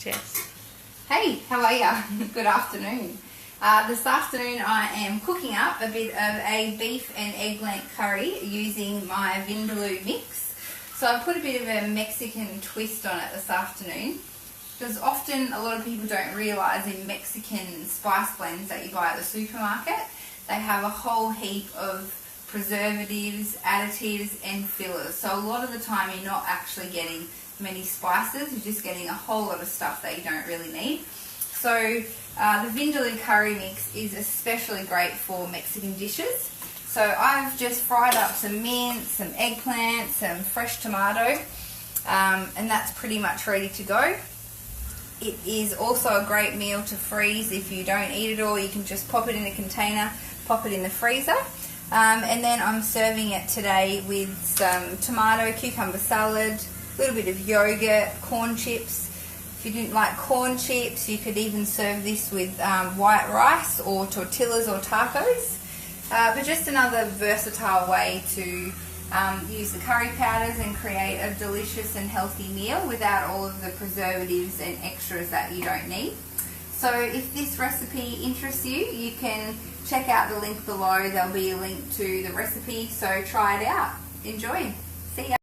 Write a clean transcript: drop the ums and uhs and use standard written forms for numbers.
Jess. Hey, how are ya? Good afternoon. This afternoon I am cooking up a bit of a beef and eggplant curry using my Vindaloo mix. So I put a bit of a Mexican twist on it this afternoon, because often a lot of people don't realise in Mexican spice blends that you buy at the supermarket, they have a whole heap of preservatives, additives and fillers. So a lot of the time you're not actually getting many spices, you're just getting a whole lot of stuff that you don't really need. So the Vindaloo curry mix is especially great for Mexican dishes. So I've just fried up some mint, some eggplant, some fresh tomato, and that's pretty much ready to go. It is also a great meal to freeze. If you don't eat it all, you can just pop it in a container, pop it in the freezer. And then I'm serving it today with some tomato, cucumber salad, a little bit of yogurt, corn chips. If you didn't like corn chips, you could even serve this with white rice or tortillas or tacos. But just another versatile way to use the curry powders and create a delicious and healthy meal without all of the preservatives and extras that you don't need. So if this recipe interests you, you can check out the link below. There'll be a link to the recipe, so try it out. Enjoy. See ya.